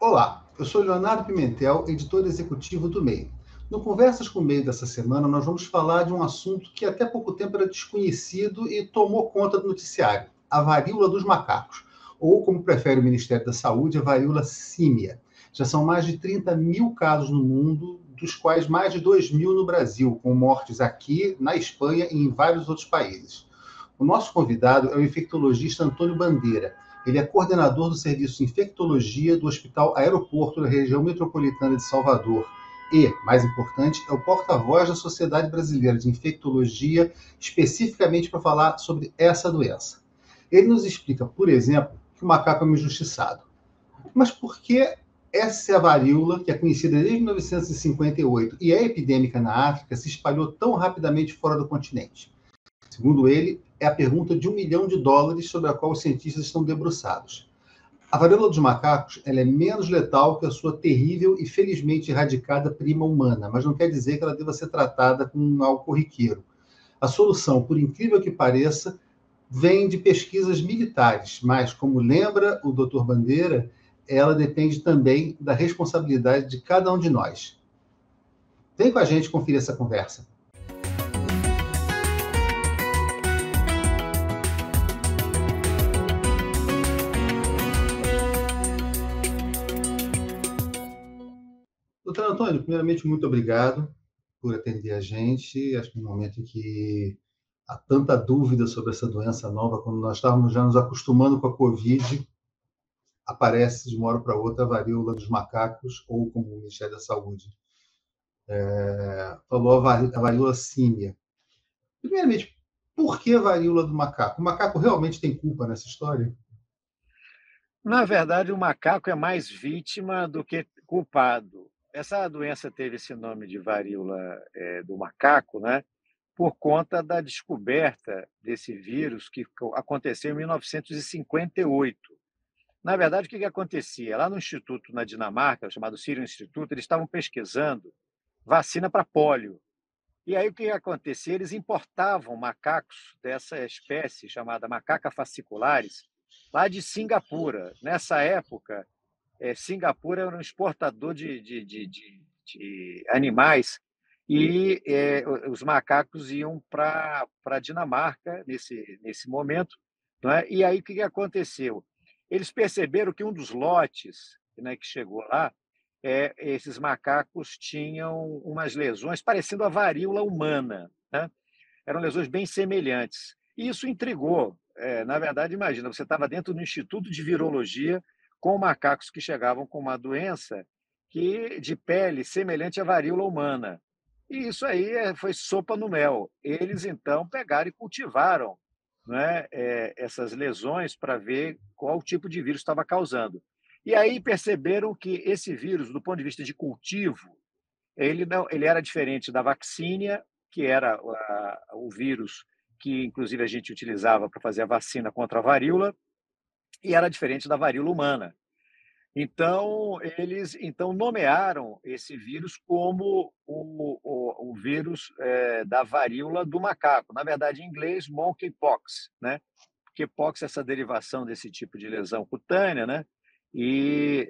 Olá, eu sou Leonardo Pimentel, editor executivo do MEI. No Conversas com o MEI dessa semana, nós vamos falar de um assunto que até pouco tempo era desconhecido e tomou conta do noticiário: a varíola dos macacos, ou, como prefere o Ministério da Saúde, a varíola símia. Já são mais de 30 mil casos no mundo, dos quais mais de 2 mil no Brasil, com mortes aqui, na Espanha e em vários outros países. O nosso convidado é o infectologista Antônio Bandeira. Ele é coordenador do Serviço de Infectologia do Hospital Aeroporto da região metropolitana de Salvador e, mais importante, é o porta-voz da Sociedade Brasileira de Infectologia, especificamente para falar sobre essa doença. Ele nos explica, por exemplo, que o macaco é um injustiçado. Mas por que essa é a varíola, que é conhecida desde 1958 e é epidêmica na África, se espalhou tão rapidamente fora do continente? Segundo ele, é a pergunta de $1 milhão sobre a qual os cientistas estão debruçados. A varíola dos macacos ela é menos letal que a sua terrível e felizmente erradicada prima humana, mas não quer dizer que ela deva ser tratada como algo corriqueiro. A solução, por incrível que pareça, vem de pesquisas militares, mas, como lembra o Dr. Bandeira, ela depende também da responsabilidade de cada um de nós. Vem com a gente conferir essa conversa. Doutor Antônio, primeiramente, muito obrigado por atender a gente. Acho que no momento em que há tanta dúvida sobre essa doença nova, quando nós estávamos já nos acostumando com a Covid, aparece de uma hora para outra a varíola dos macacos, ou como o Ministério da Saúde falou, a varíola símia. Primeiramente, por que a varíola do macaco? O macaco realmente tem culpa nessa história? Na verdade, o macaco é mais vítima do que culpado. Essa doença teve esse nome de varíola do macaco, né, por conta da descoberta desse vírus que aconteceu em 1958. Na verdade, o que acontecia? Lá no instituto na Dinamarca, chamado Serum Institute, eles estavam pesquisando vacina para pólio. E aí o que acontecia? Eles importavam macacos dessa espécie chamada macaca fasciculares lá de Singapura. Nessa época, Singapura era um exportador de animais e os macacos iam para a Dinamarca nesse momento. Não é? E aí o que aconteceu? Eles perceberam que um dos lotes, né, que chegou lá, esses macacos tinham umas lesões parecendo a varíola humana, né? Eram lesões bem semelhantes. E isso intrigou. Na verdade, imagina, você estava dentro do Instituto de Virologia com macacos que chegavam com uma doença de pele semelhante à varíola humana. E isso aí foi sopa no mel. Eles, então, pegaram e cultivaram, né, essas lesões para ver qual tipo de vírus estava causando. E aí perceberam que esse vírus, do ponto de vista de cultivo, ele era diferente da vacínia, que era o vírus que, inclusive, a gente utilizava para fazer a vacina contra a varíola, e era diferente da varíola humana. Então, eles nomearam esse vírus como o vírus da varíola do macaco. Na verdade, em inglês, monkeypox, né? Porque pox é essa derivação desse tipo de lesão cutânea, né? E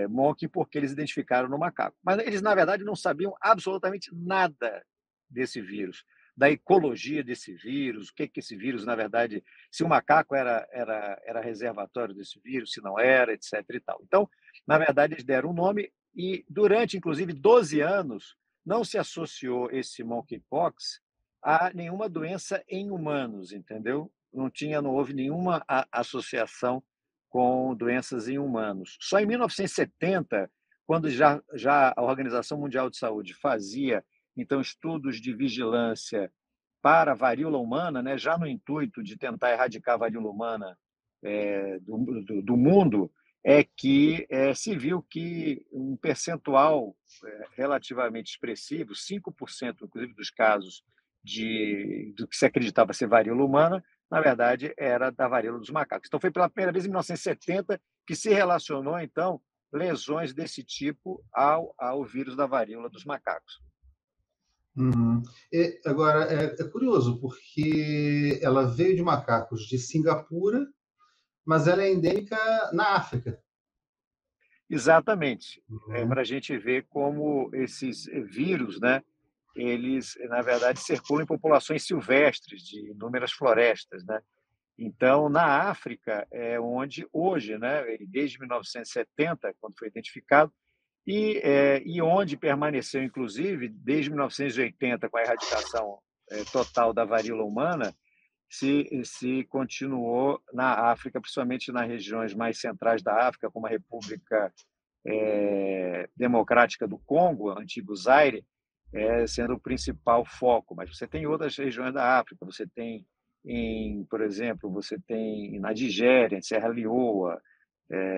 monkey porque eles identificaram no macaco. Mas eles, na verdade, não sabiam absolutamente nada desse vírus, da ecologia desse vírus, o que esse vírus, na verdade, se o macaco era reservatório desse vírus, se não era, etc. e tal. Então, na verdade, eles deram um nome e, durante, inclusive, 12 anos, não se associou esse monkeypox a nenhuma doença em humanos, entendeu? Não houve nenhuma associação com doenças em humanos. Só em 1970, quando já a Organização Mundial de Saúde fazia então estudos de vigilância para a varíola humana, né, já no intuito de tentar erradicar a varíola humana do mundo, é que se viu que um percentual relativamente expressivo, 5%, inclusive, dos casos do que se acreditava ser varíola humana, na verdade, era da varíola dos macacos. Então, foi pela primeira vez em 1970 que se relacionou, então, lesões desse tipo ao vírus da varíola dos macacos. Uhum. Agora, é curioso, porque ela veio de macacos de Singapura, mas ela é endêmica na África. Exatamente. É Né? para a gente ver como esses vírus, né, eles, na verdade, circulam em populações silvestres de inúmeras florestas, né? Então, na África, é onde hoje, né, desde 1970, quando foi identificado, e onde permaneceu, inclusive, desde 1980, com a erradicação total da varíola humana, se continuou na África, principalmente nas regiões mais centrais da África, como a República Democrática do Congo, antigo Zaire, sendo o principal foco. Mas você tem outras regiões da África, você tem, por exemplo, você tem na Nigéria, em Serra Leoa,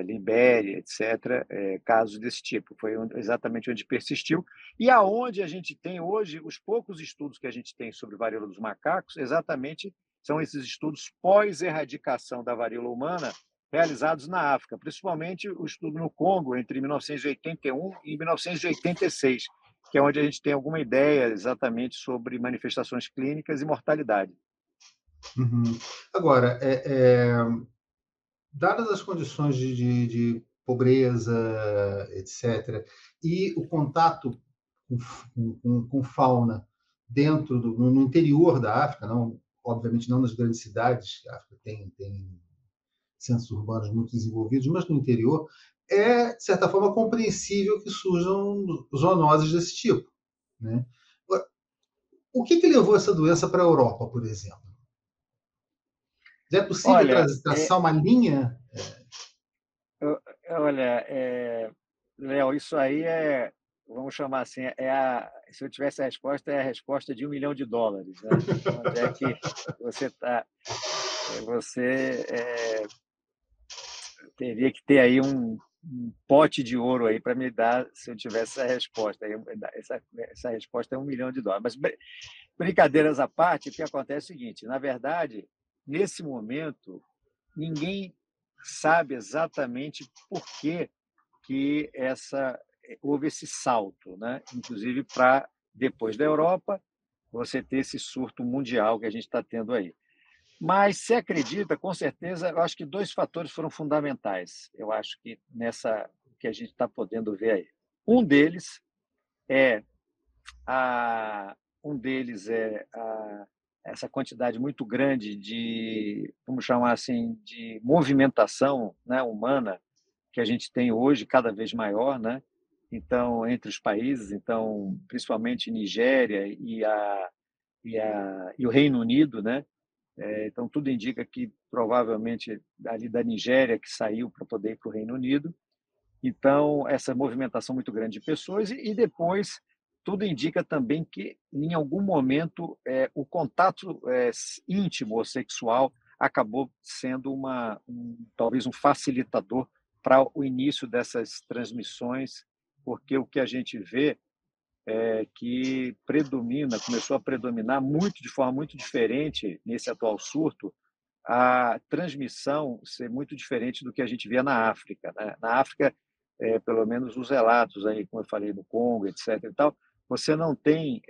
Libéria, etc., casos desse tipo. Foi exatamente onde persistiu. E aonde a gente tem hoje, os poucos estudos que a gente tem sobre varíola dos macacos, exatamente são esses estudos pós-erradicação da varíola humana realizados na África, principalmente o estudo no Congo entre 1981 e 1986, que é onde a gente tem alguma ideia exatamente sobre manifestações clínicas e mortalidade. Uhum. Agora, dadas as condições de pobreza, etc., e o contato com fauna dentro no interior da África, não, obviamente não nas grandes cidades, a África tem centros urbanos muito desenvolvidos, mas no interior, é, de certa forma, compreensível que surjam zoonoses desse tipo. Né? O que levou essa doença para a Europa, por exemplo? Já é possível Olha, traçar uma linha? olha, Léo, isso aí vamos chamar assim, se eu tivesse a resposta, é a resposta de US$ 1 milhão, né? Onde é que você está? Você teria que ter aí um pote de ouro aí para me dar se eu tivesse essa resposta. Essa resposta é US$ 1 milhão. Mas brincadeiras à parte, o que acontece é o seguinte: na verdade, nesse momento, ninguém sabe exatamente por que houve esse salto, né? Inclusive para depois da Europa você ter esse surto mundial que a gente está tendo aí. Mas se acredita, com certeza, eu acho que dois fatores foram fundamentais. Eu acho que nessa que a gente está podendo ver aí. Um deles é a, um deles é essa quantidade muito grande de, vamos chamar assim, de movimentação, né, humana que a gente tem hoje, cada vez maior, né? Então, entre os países, então, principalmente Nigéria e o Reino Unido, né? Então, tudo indica que provavelmente ali da Nigéria que saiu para poder ir para o Reino Unido. Então, essa movimentação muito grande de pessoas e depois tudo indica também que em algum momento o contato íntimo ou sexual acabou sendo talvez um facilitador para o início dessas transmissões, porque o que a gente vê é que começou a predominar muito de forma muito diferente nesse atual surto, a transmissão ser muito diferente do que a gente via na África, né? Na África, pelo menos os relatos aí, como eu falei, no Congo, etc. e tal, você não tem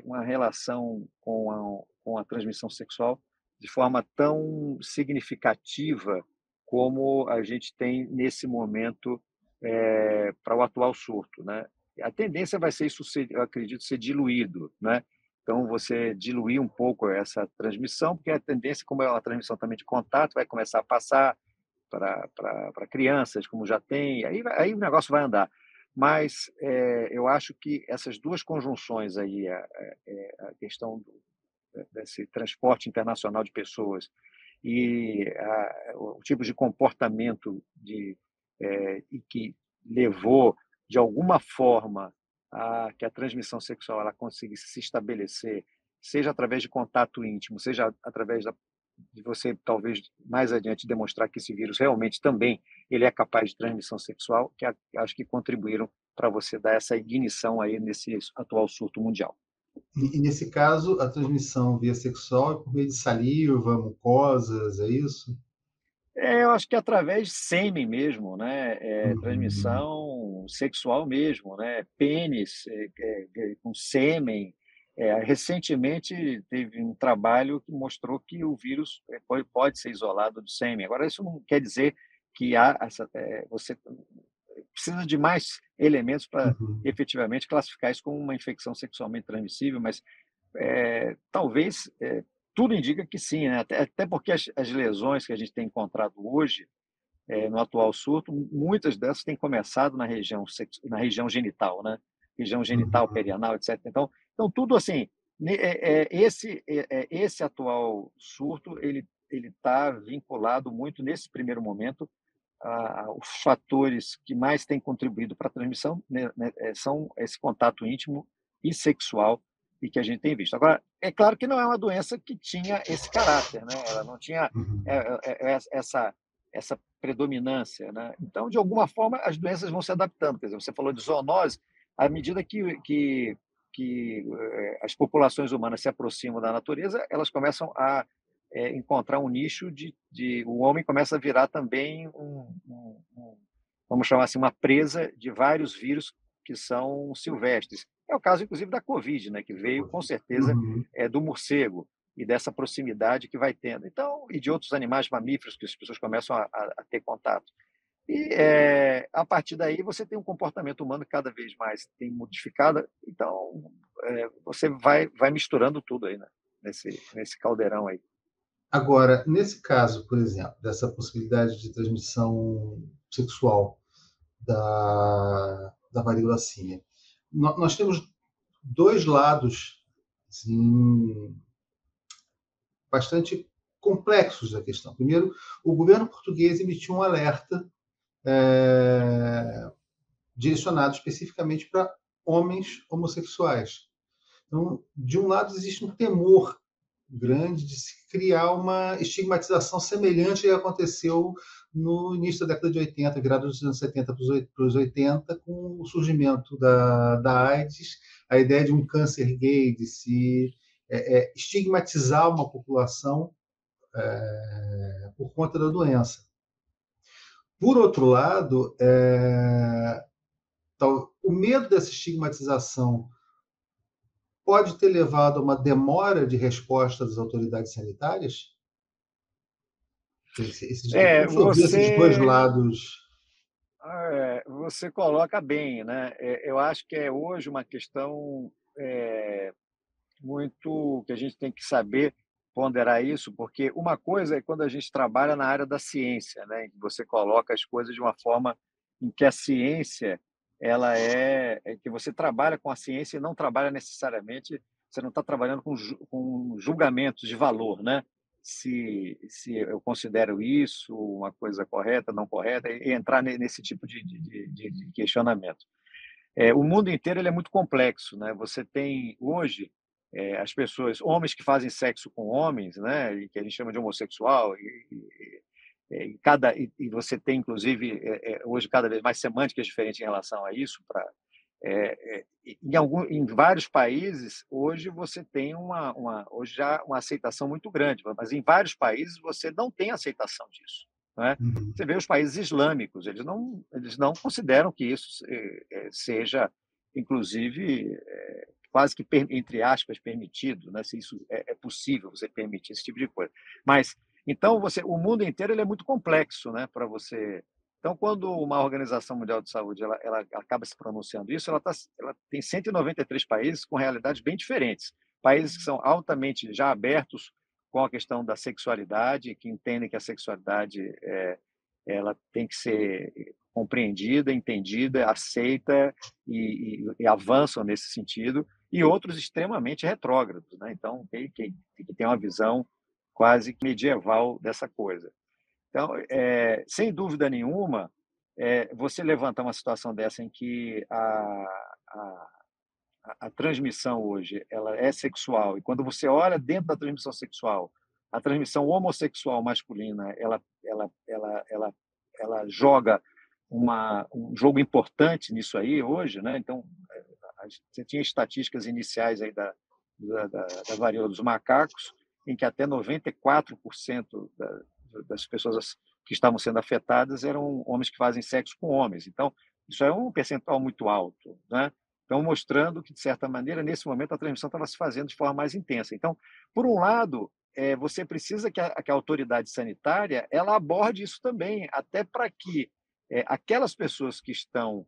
uma relação com a transmissão sexual de forma tão significativa como a gente tem nesse momento para o atual surto, né? A tendência vai ser isso, eu acredito, ser diluído, né? Então, você diluir um pouco essa transmissão, porque a tendência, como é uma transmissão também de contato, vai começar a passar para crianças, como já tem, aí o negócio vai andar. Mas eu acho que essas duas conjunções aí, a questão desse transporte internacional de pessoas e o tipo de comportamento e que levou, de alguma forma, a que a transmissão sexual ela conseguisse se estabelecer, seja através de contato íntimo, seja através de você, talvez, mais adiante, demonstrar que esse vírus realmente também ele é capaz de transmissão sexual, que acho que contribuíram para você dar essa ignição aí nesse atual surto mundial. E nesse caso, a transmissão via sexual é por meio de saliva, mucosas, é isso? Eu acho que através de sêmen mesmo, né? Uhum. Transmissão sexual mesmo, né? Pênis com sêmen. Recentemente teve um trabalho que mostrou que o vírus pode ser isolado do sêmen. Agora, isso não quer dizer que você precisa de mais elementos para Uhum. efetivamente classificar isso como uma infecção sexualmente transmissível, mas talvez tudo indica que sim, né? Até porque as lesões que a gente tem encontrado hoje, no atual surto, muitas dessas têm começado na região genital, né? Região genital, Uhum. perianal, etc. Então tudo assim, esse atual surto, ele está vinculado muito, nesse primeiro momento, os fatores que mais têm contribuído para a transmissão, né, são esse contato íntimo e sexual e que a gente tem visto. Agora, é claro que não é uma doença que tinha esse caráter, né? Ela não tinha Uhum. é, essa predominância, né? Então, de alguma forma, as doenças vão se adaptando. Quer dizer, você falou de zoonose, à medida que as populações humanas se aproximam da natureza, elas começam a encontrar um nicho o homem começa a virar também vamos chamar assim, uma presa de vários vírus que são silvestres. É o caso, inclusive, da Covid, né, que veio, com certeza, Uhum. do morcego e dessa proximidade que vai tendo. Então, e de outros animais mamíferos que as pessoas começam a ter contato. E a partir daí você tem um comportamento humano que cada vez mais tem modificado. Então, você vai misturando tudo aí, né, nesse caldeirão aí. Agora, nesse caso, por exemplo, dessa possibilidade de transmissão sexual da varíola símia, nós temos dois lados assim, bastante complexos da questão. Primeiro, o governo português emitiu um alerta direcionado especificamente para homens homossexuais. Então, de um lado, existe um temor grande de se criar uma estigmatização semelhante ao que aconteceu no início da década de 80, virado dos anos 70 para os 80, com o surgimento da AIDS, a ideia de um câncer gay, de se estigmatizar uma população por conta da doença. Por outro lado, o medo dessa estigmatização pode ter levado a uma demora de resposta das autoridades sanitárias? É, Como o senhor vê esses dois você, lados? você coloca bem, né? Eu acho que é hoje uma questão muito que a gente tem que saber ponderar isso, porque uma coisa é quando a gente trabalha na área da ciência, né? Em que você coloca as coisas de uma forma em que a ciência é que você trabalha com a ciência e não trabalha necessariamente, você não está trabalhando com julgamentos de valor, né? Se eu considero isso uma coisa correta, não correta, e entrar nesse tipo de questionamento. O mundo inteiro ele é muito complexo, né? Você tem hoje as pessoas, homens que fazem sexo com homens, né? E que a gente chama de homossexual, e você tem inclusive hoje cada vez mais semânticas diferentes em relação a isso. Em vários países hoje você tem hoje já uma aceitação muito grande, mas em vários países você não tem aceitação disso, né? Uhum. Você vê os países islâmicos, eles não consideram que isso seja, inclusive, quase que, entre aspas, permitido, né? Se isso é possível você permitir esse tipo de coisa. Mas, então, o mundo inteiro ele é muito complexo, né? Para você. Então, quando uma Organização Mundial de Saúde ela acaba se pronunciando isso, ela tem 193 países com realidades bem diferentes. Países que são altamente já abertos com a questão da sexualidade, que entendem que a sexualidade ela tem que ser compreendida, entendida, aceita e avançam nesse sentido, e outros extremamente retrógrados, né? Então, que tem uma visão quase que medieval dessa coisa. Então, sem dúvida nenhuma, você levantar uma situação dessa em que a transmissão hoje ela é sexual, e quando você olha dentro da transmissão sexual, a transmissão homossexual masculina, ela joga um jogo importante nisso aí hoje, né? Então, você tinha estatísticas iniciais aí da varíola dos macacos, em que até 94% das pessoas que estavam sendo afetadas eram homens que fazem sexo com homens. Então, isso é um percentual muito alto, né? Então, mostrando que, de certa maneira, nesse momento, a transmissão estava se fazendo de forma mais intensa. Então, por um lado, você precisa que a autoridade sanitária ela aborde isso também, até para que aquelas pessoas que estão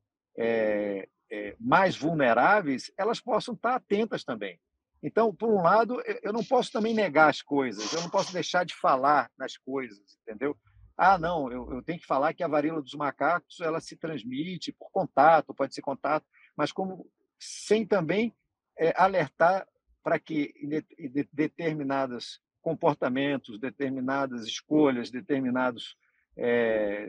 mais vulneráveis, elas possam estar atentas também. Então, por um lado, eu não posso também negar as coisas, eu não posso deixar de falar nas coisas, entendeu? Ah, não, eu tenho que falar que a varíola dos macacos ela se transmite por contato, pode ser contato, mas como sem também alertar para que determinados comportamentos, determinadas escolhas, determinadas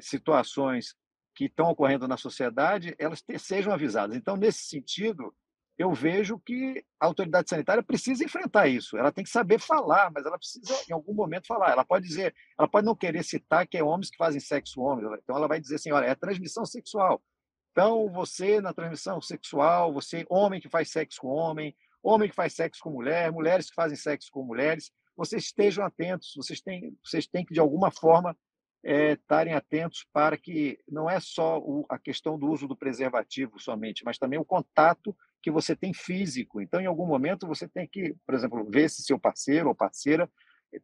situações que estão ocorrendo na sociedade, elas sejam avisadas. Então, nesse sentido, eu vejo que a autoridade sanitária precisa enfrentar isso. Ela tem que saber falar, mas ela precisa, em algum momento, falar. Ela pode dizer, ela pode não querer citar que é homens que fazem sexo homens. Então, ela vai dizer assim, olha, é transmissão sexual. Então, você, na transmissão sexual, você, homem que faz sexo com homem, homem que faz sexo com mulher, mulheres que fazem sexo com mulheres, vocês estejam atentos, vocês têm que, de alguma forma, estarem atentos para que não é só a questão do uso do preservativo somente, mas também o contato que você tem físico. Então, em algum momento, você tem que, por exemplo, ver se seu parceiro ou parceira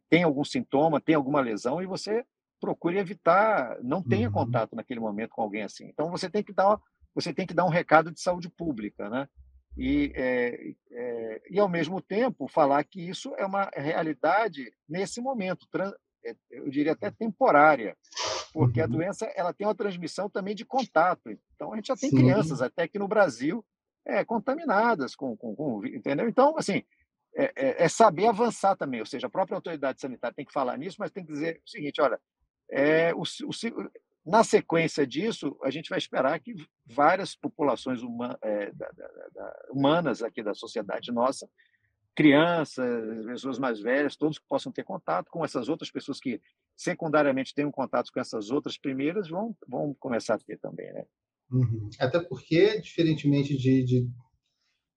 tem algum sintoma, tem alguma lesão, e você procure evitar, não tenha Uhum. contato naquele momento com alguém assim. Então, você tem que dar um recado de saúde pública, né? E ao mesmo tempo, falar que isso é uma realidade nesse momento, eu diria até temporária, porque a Uhum. doença ela tem uma transmissão também de contato. Então, a gente já tem crianças, Sim, até aqui no Brasil, contaminadas entendeu? Então, assim, é saber avançar também, ou seja, a própria autoridade sanitária tem que falar nisso, mas tem que dizer o seguinte, olha, na sequência disso, a gente vai esperar que várias populações humanas aqui da sociedade nossa, crianças, pessoas mais velhas, todos que possam ter contato com essas outras pessoas que secundariamente têm um contato com essas outras primeiras, vão começar a ter também, né? uhum. Até porque, diferentemente de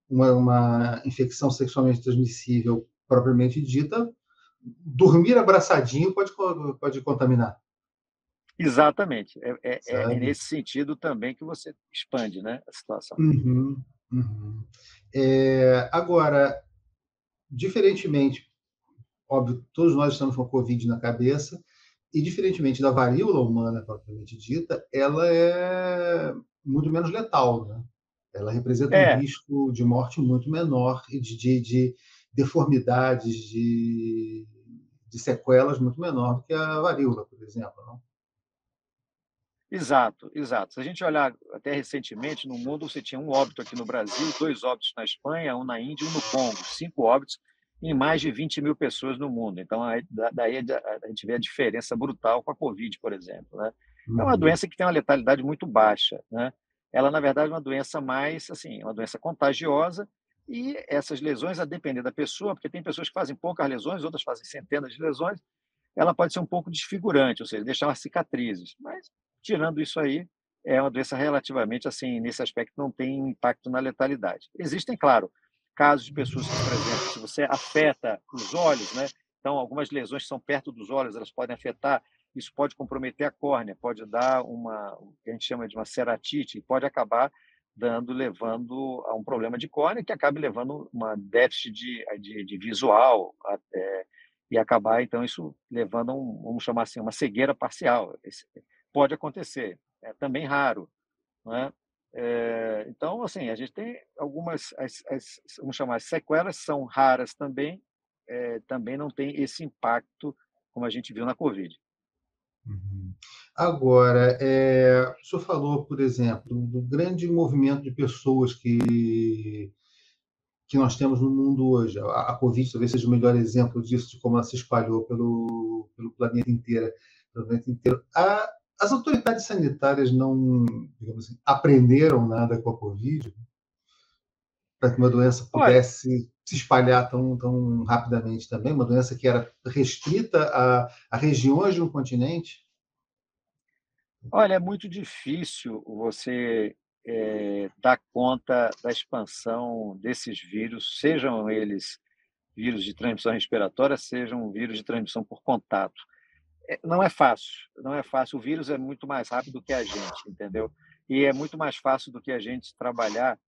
uma infecção sexualmente transmissível propriamente dita, dormir abraçadinho pode contaminar, Exatamente. É sabe? nesse sentido também que você expande, né, a situação. Uhum, uhum. Agora, diferentemente, óbvio, todos nós estamos com a Covid na cabeça, e diferentemente da varíola humana propriamente dita, ela é muito menos letal, né? Ela representa um É, risco de morte muito menor e de deformidades, de sequelas muito menor do que a varíola, por exemplo, não? exato, exato. Se a gente olhar até recentemente, no mundo você tinha um óbito aqui no Brasil, 2 óbitos na Espanha, um na Índia e um no Congo, 5 óbitos em mais de 20.000 pessoas no mundo. Então, aí, daí a gente vê a diferença brutal com a Covid, por exemplo, né? É uma Uhum, doença que tem uma letalidade muito baixa, né? Ela, na verdade, é uma doença mais, assim, uma doença contagiosa, e essas lesões, a depender da pessoa, porque tem pessoas que fazem poucas lesões, outras fazem centenas de lesões, ela pode ser um pouco desfigurante, ou seja, deixar umas cicatrizes, mas tirando isso aí, é uma doença relativamente, assim, nesse aspecto, não tem impacto na letalidade. Existem, claro, casos de pessoas que, por exemplo, se você afeta os olhos, né? Então, algumas lesões que são perto dos olhos, elas podem afetar, isso pode comprometer a córnea, pode dar o que a gente chama de uma ceratite, e pode acabar levando a um problema de córnea, que acabe levando uma déficit de visual, e acabar, então, isso levando a vamos chamar assim, uma cegueira parcial. Pode acontecer, é também raro, não é? Então, assim, a gente tem algumas, vamos chamar, as sequelas são raras também, também não tem esse impacto como a gente viu na Covid. uhum. Agora, o senhor falou, por exemplo, do grande movimento de pessoas que nós temos no mundo hoje. A Covid talvez seja o melhor exemplo disso, de como ela se espalhou pelo planeta inteiro. Pelo planeta inteiro. As autoridades sanitárias não, digamos assim, aprenderam nada com a Covid para que uma doença Olha, pudesse se espalhar tão rapidamente também, uma doença que era restrita a regiões de um continente. olha, é muito difícil você dar conta da expansão desses vírus, sejam eles vírus de transmissão respiratória, sejam vírus de transmissão por contato. Não é fácil, não é fácil. O vírus é muito mais rápido que a gente, entendeu? E é muito mais fácil do que a gente trabalhar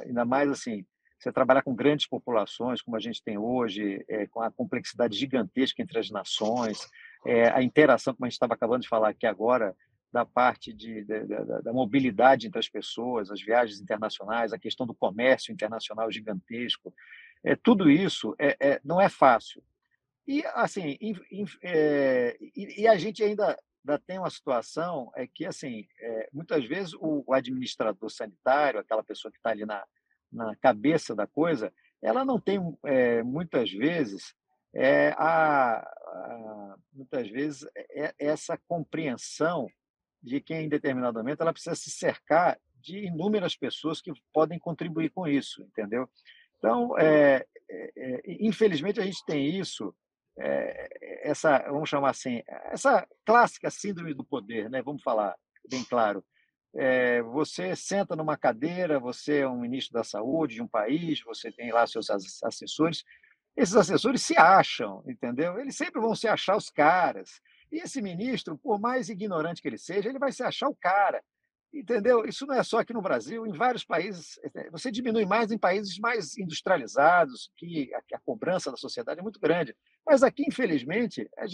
ainda mais assim, você trabalhar com grandes populações, como a gente tem hoje, com a complexidade gigantesca entre as nações, a interação, como a gente estava acabando de falar aqui agora, da parte da mobilidade entre as pessoas, as viagens internacionais, a questão do comércio internacional gigantesco, tudo isso não é fácil. E, assim, e a gente ainda tem uma situação que, assim, muitas vezes o administrador sanitário, aquela pessoa que está ali na cabeça da coisa, ela não tem, muitas vezes, muitas vezes, essa compreensão de que, em determinado momento, ela precisa se cercar de inúmeras pessoas que podem contribuir com isso, entendeu? Então, infelizmente, a gente tem isso, essa, vamos chamar assim, essa clássica síndrome do poder, né? Vamos falar bem claro. Você senta numa cadeira, você é um ministro da saúde de um país, você tem lá seus assessores, esses assessores se acham, entendeu? Eles sempre vão se achar os caras. E esse ministro, por mais ignorante que ele seja, ele vai se achar o cara. Entendeu? Isso não é só aqui no Brasil, em vários países. Você diminui mais em países mais industrializados, que a cobrança da sociedade é muito grande. Mas aqui, infelizmente, é,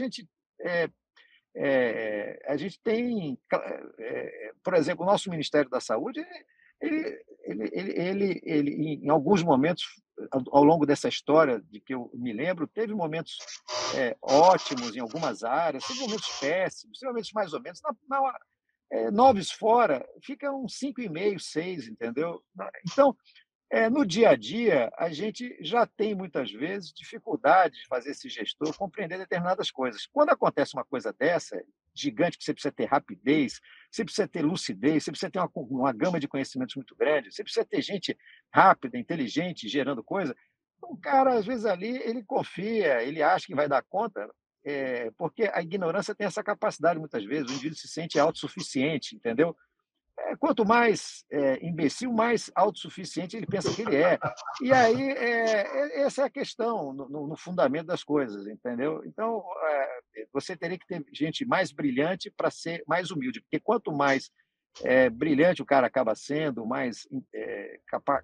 a gente tem, por exemplo, o nosso Ministério da Saúde, em alguns momentos, ao longo dessa história de que eu me lembro, teve momentos ótimos em algumas áreas, teve momentos péssimos, teve momentos mais ou menos. Noves fora, fica uns 5,5, 6, entendeu? Então, no dia a dia, a gente já tem, muitas vezes, dificuldade de fazer esse gestor compreender determinadas coisas. Quando acontece uma coisa dessa, gigante, que você precisa ter rapidez, você precisa ter lucidez, você precisa ter uma gama de conhecimentos muito grande, você precisa ter gente rápida, inteligente, gerando coisa, o cara, às vezes, ali, ele confia, ele acha que vai dar conta, porque a ignorância tem essa capacidade, muitas vezes, o indivíduo se sente autossuficiente, entendeu? Quanto mais imbecil, mais autossuficiente ele pensa que ele é. E aí, essa é a questão no fundamento das coisas, entendeu? Então, você teria que ter gente mais brilhante para ser mais humilde, porque quanto mais brilhante o cara acaba sendo, mais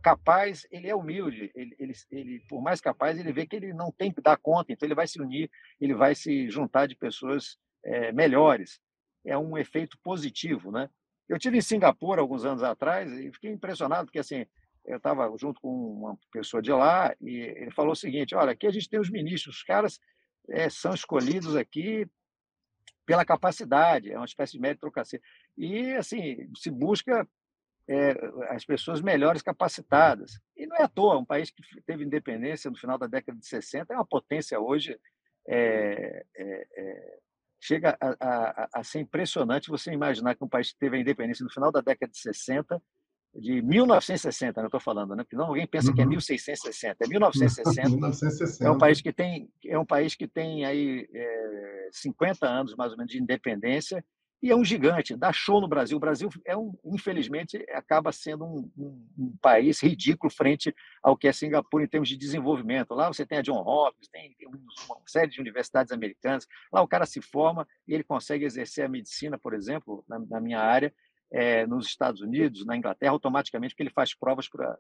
capaz, ele é humilde. Por mais capaz, ele vê que ele não tem que dar conta, então ele vai se unir, ele vai se juntar de pessoas melhores. É um efeito positivo, né? Eu tive em Singapura alguns anos atrás e fiquei impressionado, porque assim, eu estava junto com uma pessoa de lá e ele falou o seguinte: olha, aqui a gente tem os ministros, os caras são escolhidos aqui pela capacidade, é uma espécie de meritocracia. E, assim, se busca é, as pessoas melhores capacitadas. E não é à toa, um país que teve independência no final da década de 60 é uma potência hoje. É, é, é, chega a ser impressionante você imaginar que um país que teve a independência no final da década de 60, de 1960, eu estou falando, né? Porque não, alguém pensa que é Uhum. 1660, é 1960. É um 1960. país que tem, aí 50 anos mais ou menos de independência e é um gigante, dá show no Brasil. O Brasil infelizmente, acaba sendo um país ridículo frente ao que é Singapura em termos de desenvolvimento. Lá você tem a John Hopkins, tem uma série de universidades americanas. Lá o cara se forma e ele consegue exercer a medicina, por exemplo, na minha área, nos Estados Unidos, na Inglaterra, automaticamente, porque ele faz provas para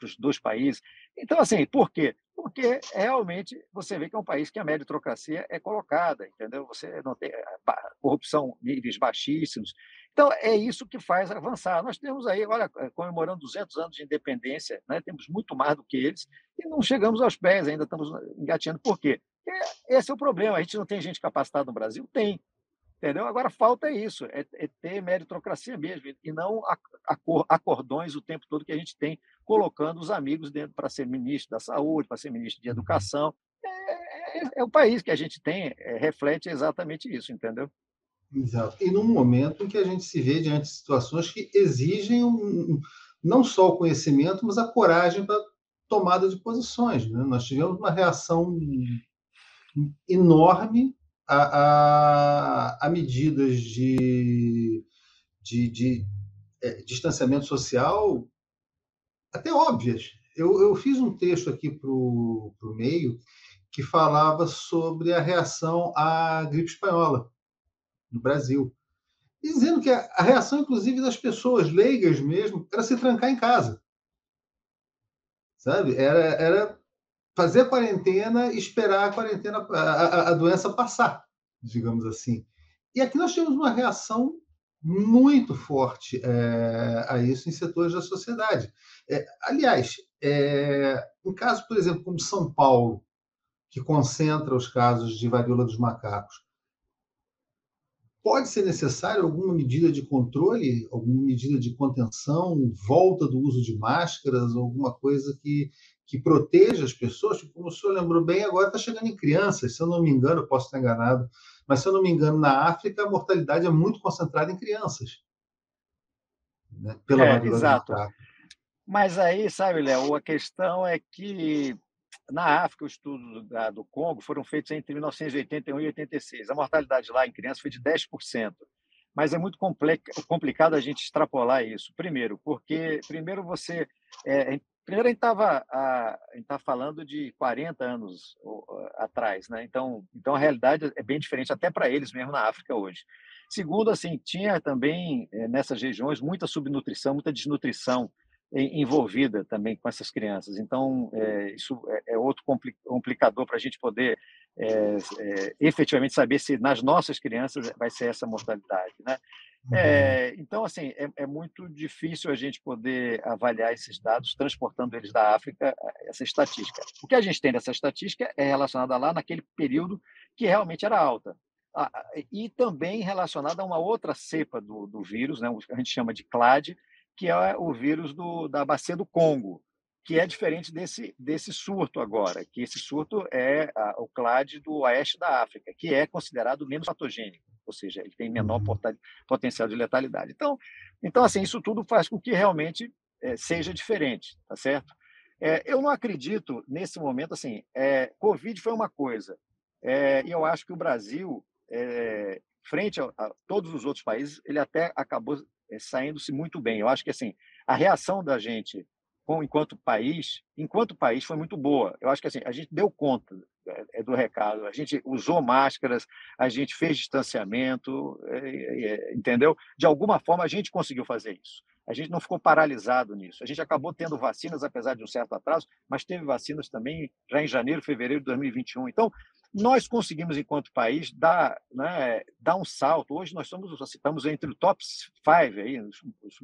os dois países. Então, assim, por quê? Porque realmente você vê que é um país que a meritocracia é colocada, entendeu? Você não tem corrupção níveis baixíssimos. Então, é isso que faz avançar. Nós temos aí, olha, comemorando 200 anos de independência, né? Temos muito mais do que eles, e não chegamos aos pés, ainda estamos engateando. Por quê? Porque esse é o problema. A gente não tem gente capacitada no Brasil? Tem. Entendeu? Agora falta isso, ter meritocracia mesmo, e não acordões o tempo todo que a gente tem, colocando os amigos dentro para ser ministro da saúde, para ser ministro de educação. O país que a gente tem, reflete exatamente isso, entendeu? Exato. E num momento em que a gente se vê diante de situações que exigem não só o conhecimento, mas a coragem para tomada de posições. Né? Nós tivemos uma reação enorme a medidas de distanciamento social até óbvias. Eu fiz um texto aqui para o meio que falava sobre a reação à gripe espanhola no Brasil. E dizendo que a reação, inclusive, das pessoas leigas mesmo, era se trancar em casa. Sabe? Era fazer a quarentena e esperar a quarentena, a doença passar. digamos assim. E aqui nós temos uma reação muito forte a isso em setores da sociedade. Aliás, um caso, por exemplo, como São Paulo, que concentra os casos de varíola dos macacos, pode ser necessário alguma medida de controle, alguma medida de contenção, volta do uso de máscaras, alguma coisa que proteja as pessoas? Tipo, como o senhor lembrou bem, agora está chegando em crianças, se eu não me engano, posso estar enganado, mas se eu não me engano, na África a mortalidade é muito concentrada em crianças, né, pela varíola do Exato. macaco. Mas aí, sabe, Léo, a questão é que na África, os estudos do Congo foram feitos entre 1981 e 86. A mortalidade lá em crianças foi de 10%. Mas é muito complicado a gente extrapolar isso. Primeiro, porque primeiro você. Primeiro, a gente tá falando de 40 anos atrás, né? Então, a realidade é bem diferente, até para eles mesmo na África hoje. Segundo, assim, tinha também nessas regiões muita subnutrição, muita desnutrição envolvida também com essas crianças. Então, isso é outro complicador para a gente poder efetivamente saber se nas nossas crianças vai ser essa mortalidade, né? Uhum. Então, assim, é muito difícil a gente poder avaliar esses dados, transportando eles da África, essa estatística. O que a gente tem dessa estatística é relacionada lá naquele período que realmente era alta. E também relacionada a uma outra cepa do vírus, né, a gente chama de CLAD, que é o vírus da bacia do Congo, que é diferente desse surto agora, que esse surto é o CLAD do oeste da África, que é considerado menos patogênico, ou seja, ele tem menor Uhum. potencial de letalidade. Então assim, isso tudo faz com que realmente seja diferente, tá certo? Eu não acredito nesse momento assim. Covid foi uma coisa, e eu acho que o Brasil, frente a todos os outros países, ele até acabou saindo-se muito bem. Eu acho que assim a reação da gente enquanto país foi muito boa. Eu acho que assim a gente deu conta do recado, a gente usou máscaras, a gente fez distanciamento, entendeu? De alguma forma a gente conseguiu fazer isso. A gente não ficou paralisado nisso. A gente acabou tendo vacinas, apesar de um certo atraso, mas teve vacinas também já em janeiro, fevereiro de 2021. Então, nós conseguimos, enquanto país, dar um salto. Hoje nós estamos entre o top 5, aí, os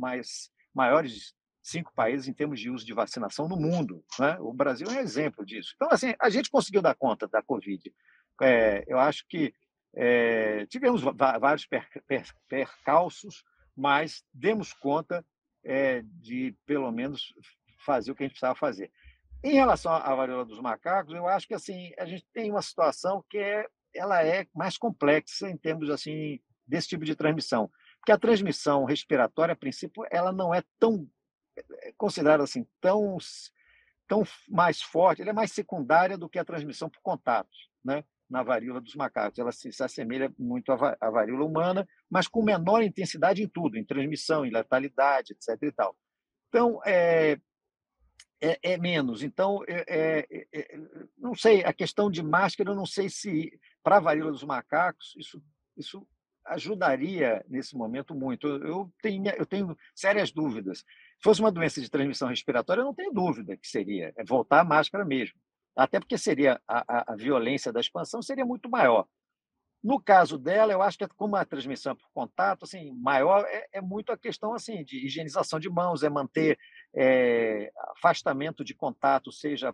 maiores 5 países em termos de uso de vacinação no mundo, né? O Brasil é um exemplo disso. Então, assim, a gente conseguiu dar conta da Covid. Eu acho que tivemos vários percalços, mas demos conta de, pelo menos, fazer o que a gente precisava fazer. Em relação à varíola dos macacos, eu acho que assim a gente tem uma situação que ela é mais complexa em termos assim desse tipo de transmissão, porque a transmissão respiratória, a princípio, ela não é tão considerada assim tão mais forte, ela é mais secundária do que a transmissão por contato, né? Na varíola dos macacos, ela se assemelha muito à varíola humana, mas com menor intensidade em tudo, em transmissão, em letalidade, etc. E tal. Então, menos. Então, não sei, a questão de máscara, eu não sei se, para a varíola dos macacos, isso ajudaria nesse momento muito. Eu tenho sérias dúvidas. Se fosse uma doença de transmissão respiratória, eu não tenho dúvida que seria, voltar à máscara mesmo. Até porque seria a violência da expansão seria muito maior. No caso dela, eu acho que como a transmissão por contato, assim, maior é muito a questão assim de higienização de mãos, é manter afastamento de contato, seja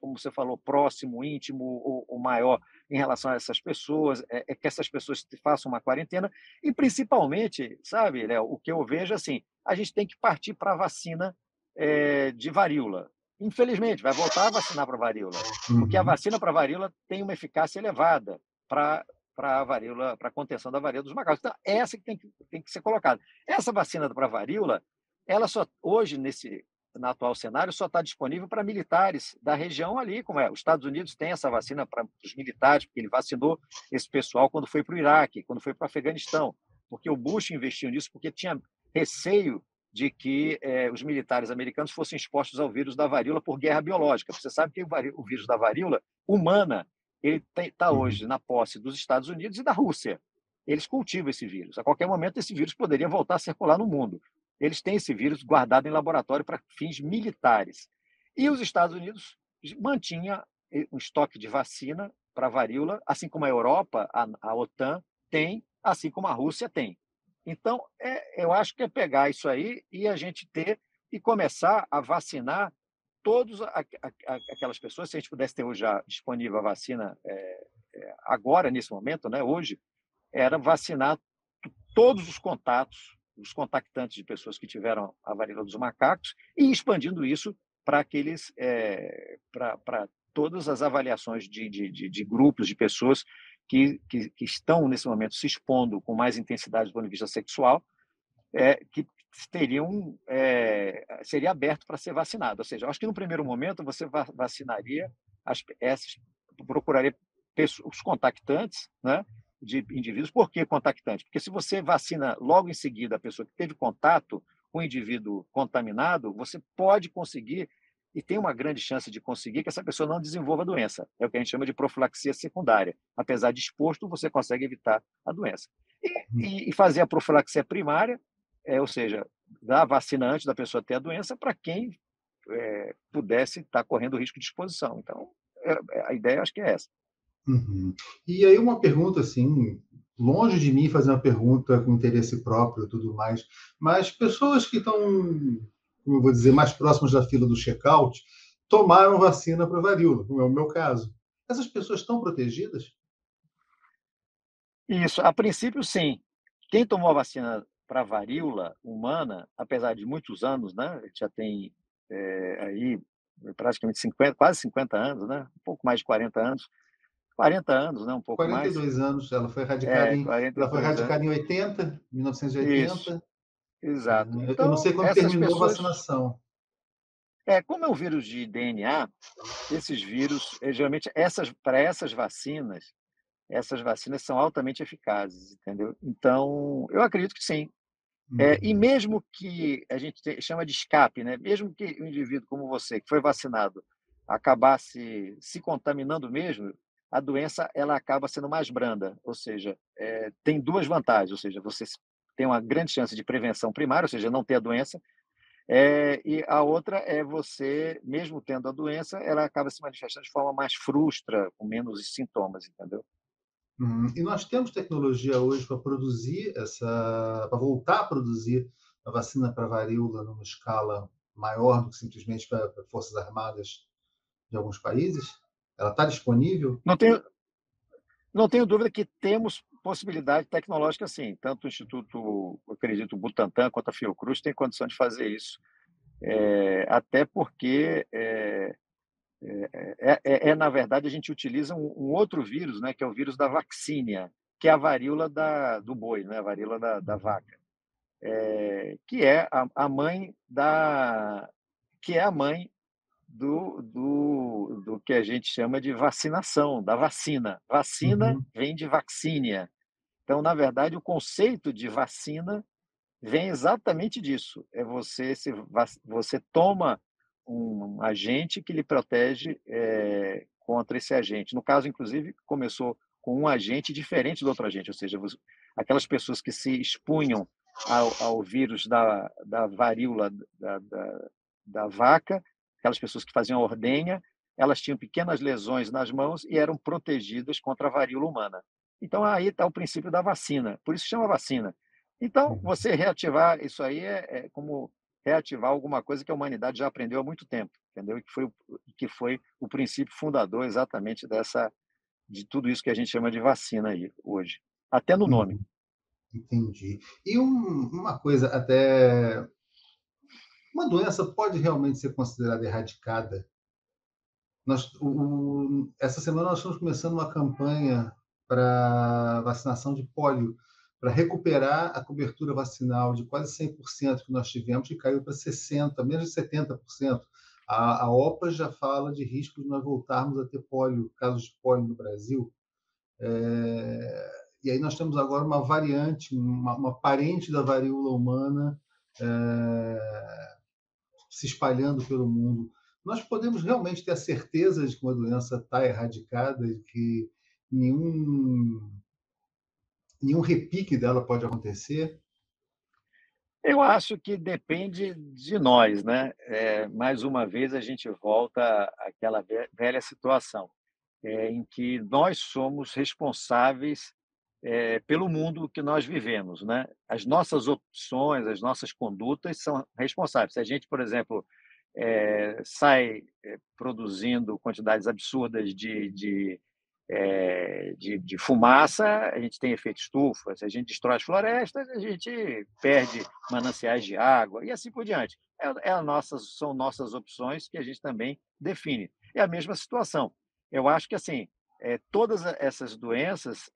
como você falou, próximo, íntimo ou maior em relação a essas pessoas, que essas pessoas façam uma quarentena e principalmente, sabe, Léo, o que eu vejo assim, a gente tem que partir para a vacina de varíola. Infelizmente, vai voltar a vacinar para varíola, porque a Uhum. vacina para varíola tem uma eficácia elevada para a varíola, para a contenção da varíola dos macacos. Então, essa que tem que ser colocada. Essa vacina para a varíola, ela só hoje, no atual cenário, só está disponível para militares da região ali, como é. Os Estados Unidos têm essa vacina para os militares, porque ele vacinou esse pessoal quando foi para o Iraque, quando foi para o Afeganistão, porque o Bush investiu nisso, porque tinha receio de que os militares americanos fossem expostos ao vírus da varíola por guerra biológica. Você sabe que o vírus da varíola humana ele está Uhum. hoje na posse dos Estados Unidos e da Rússia. Eles cultivam esse vírus. A qualquer momento, esse vírus poderia voltar a circular no mundo. Eles têm esse vírus guardado em laboratório para fins militares. E os Estados Unidos mantinha um estoque de vacina para a varíola, assim como a Europa, a OTAN tem, assim como a Rússia tem. Então, eu acho que é pegar isso aí e a gente ter e começar a vacinar todas aquelas pessoas, se a gente pudesse ter hoje já disponível a vacina agora, nesse momento, né, hoje, era vacinar todos os contatos, os contactantes de pessoas que tiveram a varíola dos macacos e expandindo isso para aqueles, para todas as avaliações de grupos de pessoas que estão, nesse momento, se expondo com mais intensidade do ponto de vista sexual, que teriam, seria aberto para ser vacinado. Ou seja, acho que no primeiro momento você vacinaria procuraria os contactantes, né, de indivíduos. Por que contactante? Porque se você vacina logo em seguida a pessoa que teve contato com o indivíduo contaminado, você pode conseguir, e tem uma grande chance de conseguir, que essa pessoa não desenvolva a doença. É o que a gente chama de profilaxia secundária. Apesar de exposto, você consegue evitar a doença. E fazer a profilaxia primária, ou seja, dar a vacina antes da pessoa ter a doença para quem pudesse estar correndo risco de exposição. Então, a ideia acho que é essa. Uhum. E aí uma pergunta assim, longe de mim fazer uma pergunta com interesse próprio e tudo mais, mas pessoas que estão, como eu vou dizer, mais próximas da fila do check-out, tomaram vacina para varíola, como é o meu caso. Essas pessoas estão protegidas? Isso, a princípio, sim. Quem tomou a vacina para varíola humana, apesar de muitos anos, né, já tem aí praticamente 50, quase 50 anos, né, um pouco mais de 40 anos, 40 anos, né, um pouco mais, 42 anos, ela foi 42 anos. radicada em 80, Isso, 1980. exato. Eu não Então, sei quando essas terminou a pessoas, vacinação. como é um vírus de DNA, esses vírus, geralmente, para essas vacinas são altamente eficazes, entendeu? Então, eu acredito que sim. E Uhum. mesmo que a gente chama de escape, né? Mesmo que um indivíduo como você, que foi vacinado, acabasse se contaminando mesmo, a doença ela acaba sendo mais branda, ou seja, tem duas vantagens, ou seja, você tem uma grande chance de prevenção primária, ou seja, não ter a doença, e a outra é você, mesmo tendo a doença, ela acaba se manifestando de forma mais frustra, com menos sintomas, entendeu? E nós temos tecnologia hoje para produzir para voltar a produzir a vacina para varíola numa escala maior do que simplesmente para Forças Armadas de alguns países? Ela está disponível? Não tenho, não tenho dúvida que temos possibilidade tecnológica, sim. Tanto o Instituto, eu acredito, Butantan quanto a Fiocruz têm condição de fazer isso. Até porque, na verdade, a gente utiliza um outro vírus, né, que é o vírus da vacínia, que é a varíola do boi, né, a varíola da vaca, que é a mãe que é a mãe do que a gente chama de vacinação, da vacina. Vacina Uhum, vem de vaccínia. Então, na verdade, o conceito de vacina vem exatamente disso. Você toma um agente que lhe protege contra esse agente. No caso, inclusive, começou com um agente diferente do outro agente, ou seja, aquelas pessoas que se expunham ao vírus da varíola da vaca, aquelas pessoas que faziam a ordenha, elas tinham pequenas lesões nas mãos e eram protegidas contra a varíola humana. Então, aí está o princípio da vacina, por isso chama vacina. Então, uhum, você reativar isso aí é como reativar alguma coisa que a humanidade já aprendeu há muito tempo, entendeu? E que foi o princípio fundador exatamente de tudo isso que a gente chama de vacina aí hoje, até no nome. uhum, entendi. E uma coisa, até uma doença pode realmente ser considerada erradicada? Essa semana nós estamos começando uma campanha para vacinação de pólio, para recuperar a cobertura vacinal de quase 100% que nós tivemos, que caiu para 60%, menos de 70%. A OPA já fala de risco de nós voltarmos a ter pólio, casos de pólio no Brasil. E aí nós temos agora uma variante, uma parente da varíola humana, se espalhando pelo mundo. Nós podemos realmente ter a certeza de que uma doença está erradicada, de que nenhum, nenhum repique dela pode acontecer? Eu acho que depende de nós, né? Mais uma vez a gente volta àquela velha situação. em que nós somos responsáveis pelo mundo que nós vivemos, né? As nossas opções, as nossas condutas são responsáveis. Se a gente, por exemplo, sai produzindo quantidades absurdas de fumaça, a gente tem efeito estufa. Se a gente destrói as florestas, a gente perde mananciais de água e assim por diante. São nossas opções que a gente também define. É a mesma situação. Eu acho que assim, todas essas doenças,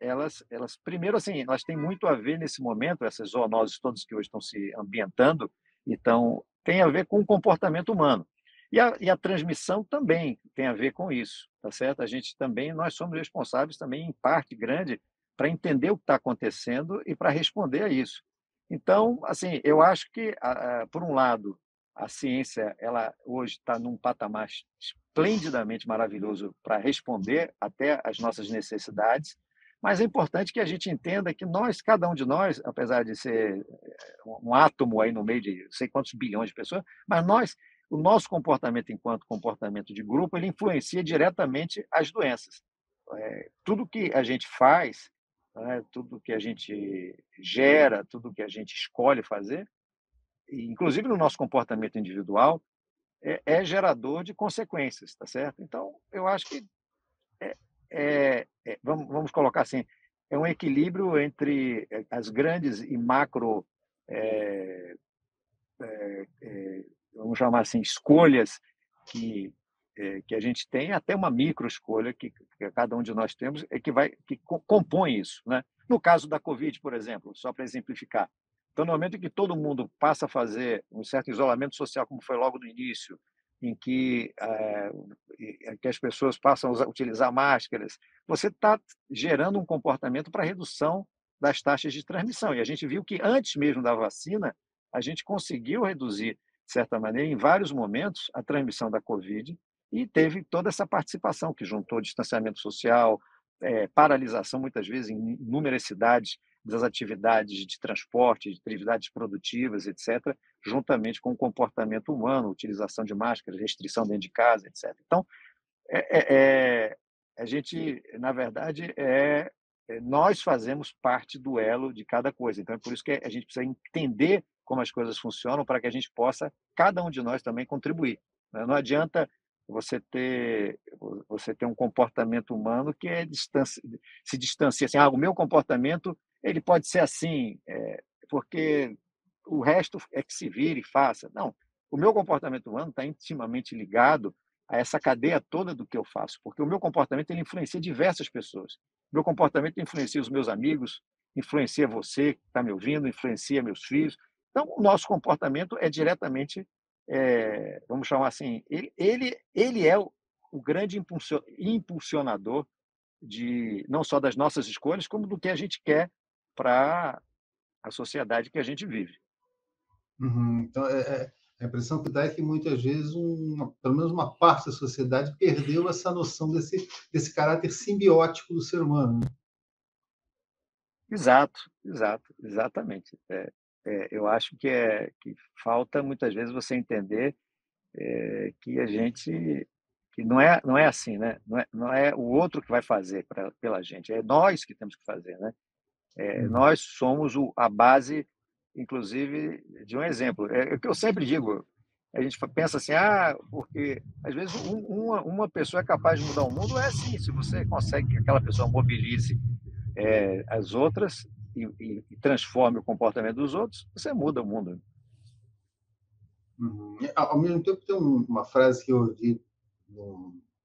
primeiro assim, elas têm muito a ver nesse momento, essas zoonoses todas que hoje estão se ambientando, então tem a ver com o comportamento humano. E a transmissão também tem a ver com isso, tá certo? A gente também, nós somos responsáveis também, em parte grande, para entender o que está acontecendo e para responder a isso. Então, assim, eu acho que, por um lado, a ciência, ela hoje está num patamar esplendidamente maravilhoso para responder até às nossas necessidades, mas é importante que a gente entenda que nós, cada um de nós, apesar de ser um átomo aí no meio de não sei quantos bilhões de pessoas, mas o nosso comportamento enquanto comportamento de grupo, ele influencia diretamente as doenças. Tudo que a gente faz, né, tudo que a gente gera, tudo que a gente escolhe fazer, inclusive no nosso comportamento individual, é gerador de consequências, tá certo? Então, eu acho que vamos colocar assim, é um equilíbrio entre as grandes e macro, é, vamos chamar assim, escolhas que a gente tem, até uma micro escolha que cada um de nós temos, que compõe isso, né? No caso da Covid, por exemplo, só para exemplificar, então, no momento em que todo mundo passa a fazer um certo isolamento social, como foi logo no início, em que as pessoas passam a utilizar máscaras, você está gerando um comportamento para redução das taxas de transmissão. E a gente viu que antes mesmo da vacina, a gente conseguiu reduzir, de certa maneira, em vários momentos, a transmissão da Covid e teve toda essa participação que juntou distanciamento social, paralisação, muitas vezes, em inúmeras cidades, das atividades de transporte, de atividades produtivas, etc., juntamente com o comportamento humano, utilização de máscaras, restrição dentro de casa, etc. Então, a gente, na verdade, nós fazemos parte do elo de cada coisa. Então, é por isso que a gente precisa entender como as coisas funcionam para que a gente possa, cada um de nós também, contribuir. Não adianta você ter um comportamento humano que se distancia. Assim, o meu comportamento ele pode ser assim, porque o resto é que se vire e faça. Não, o meu comportamento humano está intimamente ligado a essa cadeia toda do que eu faço, porque o meu comportamento ele influencia diversas pessoas. O meu comportamento influencia os meus amigos, influencia você que está me ouvindo, influencia meus filhos. Então, o nosso comportamento é diretamente, vamos chamar assim, ele é o grande impulsionador não só das nossas escolhas, como do que a gente quer para a sociedade que a gente vive. Uhum. Então, a impressão que dá é que muitas vezes, pelo menos uma parte da sociedade perdeu essa noção desse caráter simbiótico do ser humano. Exato, exato, exatamente. Eu acho que falta muitas vezes você entender que a gente que não é assim, né? Não é o outro que vai fazer pela gente, é nós que temos que fazer, né? Uhum. Nós somos a base, inclusive, de um exemplo. É o que eu sempre digo. A gente pensa assim, porque às vezes uma pessoa é capaz de mudar o mundo. É assim, se você consegue que aquela pessoa mobilize as outras e transforme o comportamento dos outros, você muda o mundo. Uhum. Ao mesmo tempo, tem uma frase que eu ouvi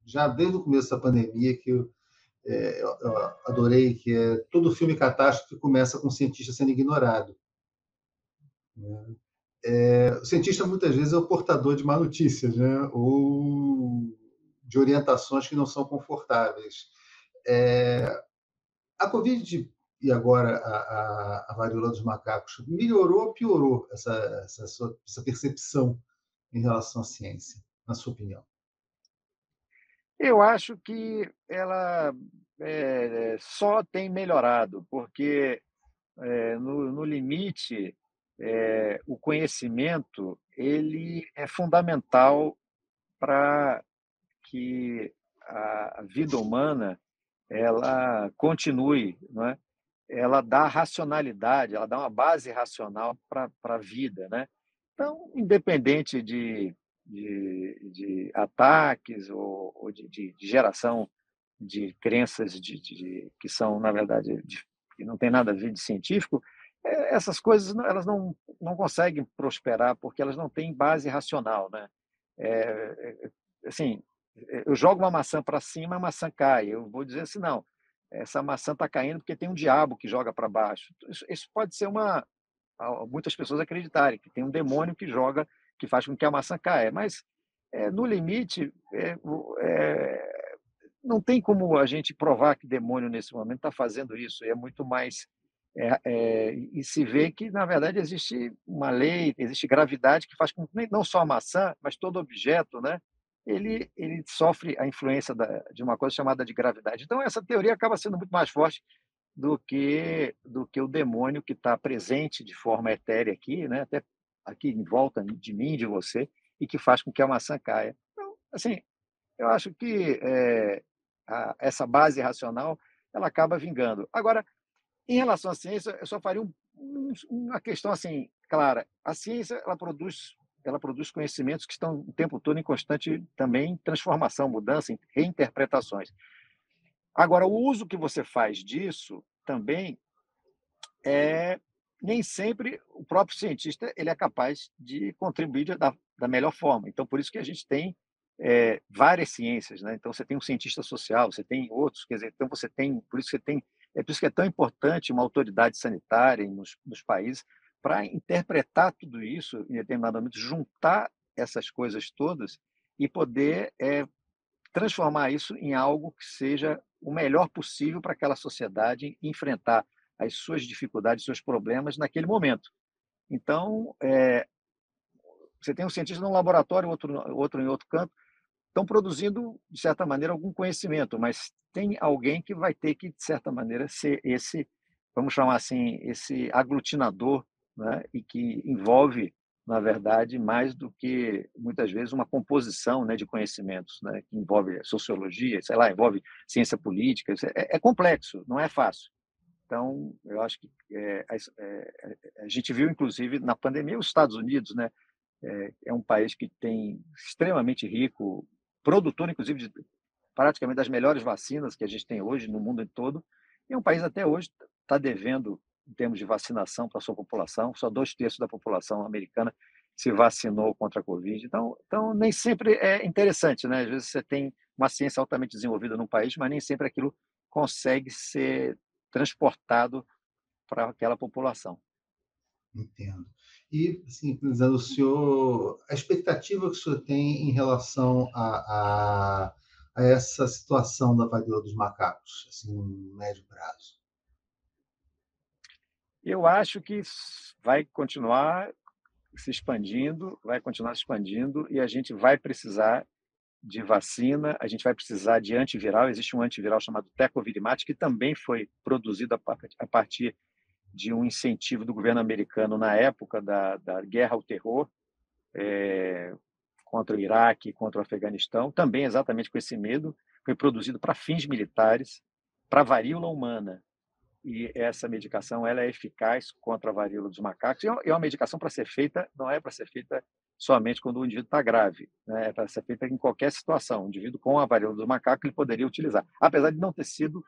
já desde o começo da pandemia que eu adorei, que é: todo filme catástrofe começa com um cientista sendo ignorado. Né? O cientista muitas vezes é o portador de má notícias, né? Ou de orientações que não são confortáveis. A Covid e agora a varíola dos macacos melhorou ou piorou essa percepção em relação à ciência, na sua opinião? Eu acho que ela só tem melhorado, porque no limite, o conhecimento ele é fundamental para que a vida humana ela continue, não é? Ela dá racionalidade, ela dá uma base racional para a vida, né? Então, independente de ataques ou de geração de crenças que são, na verdade, que não tem nada a ver de científico, essas coisas elas não conseguem prosperar porque elas não têm base racional, né? Assim, eu jogo uma maçã para cima, a maçã cai. Eu vou dizer assim, não, essa maçã está caindo porque tem um diabo que joga para baixo. Isso pode ser muitas pessoas acreditarem que tem um demônio que joga, que faz com que a maçã caia. Mas, no limite, não tem como a gente provar que demônio nesse momento está fazendo isso. É muito mais e se vê que na verdade existe uma lei, existe gravidade que faz com que não só a maçã, mas todo objeto, né, ele sofre a influência de uma coisa chamada de gravidade. Então essa teoria acaba sendo muito mais forte do que o demônio que está presente de forma etérea aqui, né, até aqui em volta de mim, de você, e que faz com que a maçã caia. Então, assim, eu acho que essa base racional ela acaba vingando. Agora, em relação à ciência, eu só faria uma questão assim clara. A ciência ela produz conhecimentos que estão o tempo todo em constante também transformação, mudança, reinterpretações. Agora, o uso que você faz disso também nem sempre o próprio cientista ele é capaz de contribuir da melhor forma. Então, por isso que a gente tem várias ciências, né? Então, você tem um cientista social, você tem outros, quer dizer, então você tem, por isso que é tão importante uma autoridade sanitária nos países para interpretar tudo isso em determinado momento, juntar essas coisas todas e poder transformar isso em algo que seja o melhor possível para aquela sociedade enfrentar as suas dificuldades, seus problemas naquele momento. Então, você tem um cientista num laboratório, outro em outro canto, estão produzindo, de certa maneira, algum conhecimento, mas tem alguém que vai ter que, de certa maneira, ser esse, vamos chamar assim, esse aglutinador, né? E que envolve, na verdade, mais do que, muitas vezes, uma composição, né, de conhecimentos, né? Que envolve sociologia, sei lá, envolve ciência política. É complexo, não é fácil. Então, eu acho que a gente viu, inclusive, na pandemia, os Estados Unidos, né? É um país que tem extremamente rico, produtor, inclusive, de praticamente das melhores vacinas que a gente tem hoje no mundo todo, e é um país até hoje está devendo, em termos de vacinação para a sua população, só 2/3 da população americana se vacinou contra a Covid. Então, nem sempre é interessante, né? Às vezes você tem uma ciência altamente desenvolvida num país, mas nem sempre aquilo consegue ser transportado para aquela população. Entendo. E, assim, finalizando, a expectativa que o senhor tem em relação a essa situação da varíola dos macacos, assim, no médio prazo? Eu acho que vai continuar se expandindo, vai continuar se expandindo e a gente vai precisar de vacina, a gente vai precisar de antiviral. Existe um antiviral chamado Tecovirimat, que também foi produzido a partir de um incentivo do governo americano na época da guerra ao terror contra o Iraque, contra o Afeganistão, também exatamente com esse medo. Foi produzido para fins militares, para varíola humana. E essa medicação ela é eficaz contra a varíola dos macacos. E é uma medicação para ser feita, não é para ser feita somente quando o indivíduo está grave, né? É para ser feita em qualquer situação. O indivíduo com a varíola dos macacos ele poderia utilizar, apesar de não ter sido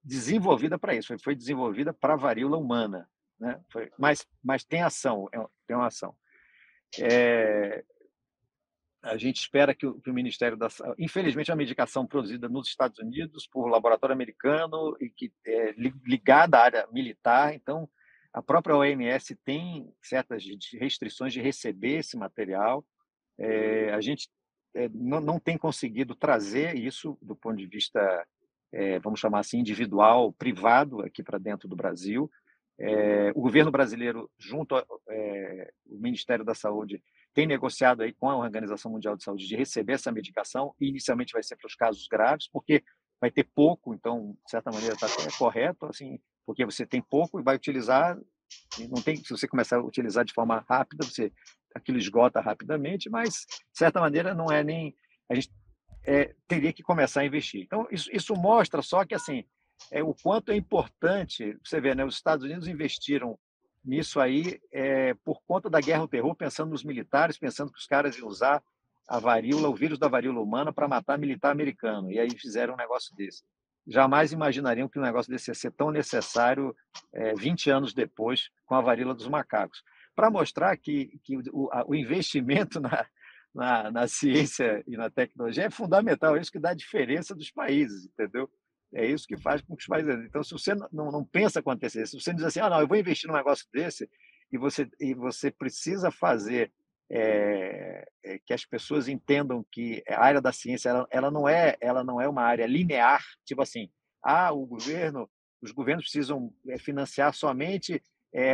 desenvolvida para isso. Foi desenvolvida para a varíola humana, né? Mas tem ação, tem uma ação. A gente espera que o Ministério da Saúde, infelizmente, é uma medicação produzida nos Estados Unidos por um laboratório americano e que é ligada à área militar. Então, a própria OMS tem certas restrições de receber esse material. A gente não tem conseguido trazer isso do ponto de vista, vamos chamar assim, individual, privado, aqui para dentro do Brasil. O governo brasileiro, junto ao Ministério da Saúde, tem negociado aí com a Organização Mundial de Saúde de receber essa medicação, e inicialmente vai ser para os casos graves, porque vai ter pouco, então, de certa maneira, está até correto, assim, porque você tem pouco e vai utilizar, e não tem, se você começar a utilizar de forma rápida, aquilo esgota rapidamente, mas, de certa maneira, não é nem... A gente teria que começar a investir. Então, isso mostra só que assim, o quanto é importante, você vê, né, os Estados Unidos investiram nisso aí por conta da guerra ao terror, pensando nos militares, pensando que os caras iam usar a varíola, o vírus da varíola humana, para matar militar americano. E aí fizeram um negócio desse. Jamais imaginariam que um negócio desse ia ser tão necessário 20 anos depois, com a varíola dos macacos. Para mostrar que o investimento na ciência e na tecnologia é fundamental, é isso que dá a diferença dos países, entendeu? É isso que faz com que os países. Então, se você não pensa com antecedência, se você diz assim, não, eu vou investir num negócio desse, e você precisa fazer que as pessoas entendam que a área da ciência ela não é uma área linear, tipo assim, os governos precisam financiar somente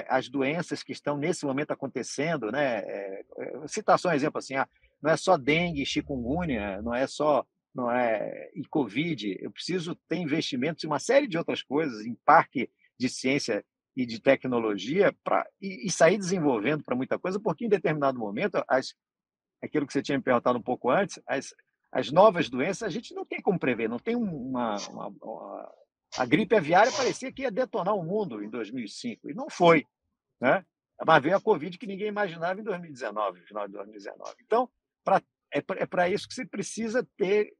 as doenças que estão nesse momento acontecendo, né? Citar só um exemplo assim, não é só dengue, chikungunya, não é e Covid. Eu preciso ter investimentos em uma série de outras coisas, em parque de ciência e de tecnologia, e sair desenvolvendo para muita coisa, porque em determinado momento, aquilo que você tinha me perguntado um pouco antes, as novas doenças a gente não tem como prever, não tem a gripe aviária parecia que ia detonar o mundo em 2005, e não foi, né? Mas veio a Covid que ninguém imaginava em 2019, no final de 2019. Então, é para isso que você precisa ter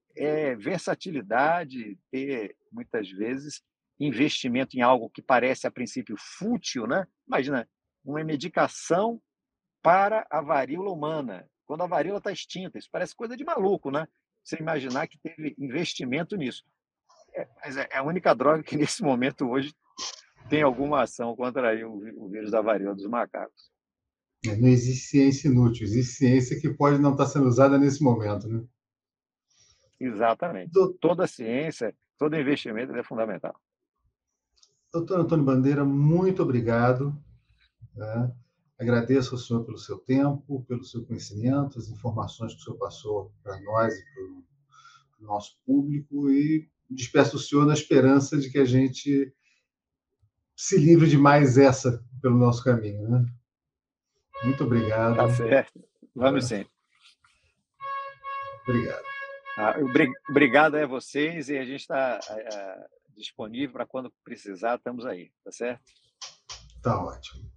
versatilidade, ter, muitas vezes, investimento em algo que parece, a princípio, fútil, né? Imagina, uma medicação para a varíola humana, quando a varíola está extinta. Isso parece coisa de maluco, né? Você imaginar que teve investimento nisso. Mas é a única droga que, nesse momento, hoje, tem alguma ação contra aí o vírus da varíola dos macacos. Não existe ciência inútil, existe ciência que pode não estar sendo usada nesse momento, né? Exatamente. Toda ciência, todo investimento é fundamental. Doutor Antônio Bandeira, muito obrigado. Né? Agradeço ao senhor pelo seu tempo, pelo seu conhecimento, as informações que o senhor passou para nós e para o nosso público, e despeço o senhor na esperança de que a gente se livre de mais essa pelo nosso caminho. Né? Muito obrigado. Tá certo. Vamos sim. Obrigado. Obrigado a vocês, e a gente está disponível para quando precisar, estamos aí, tá certo? Tá ótimo.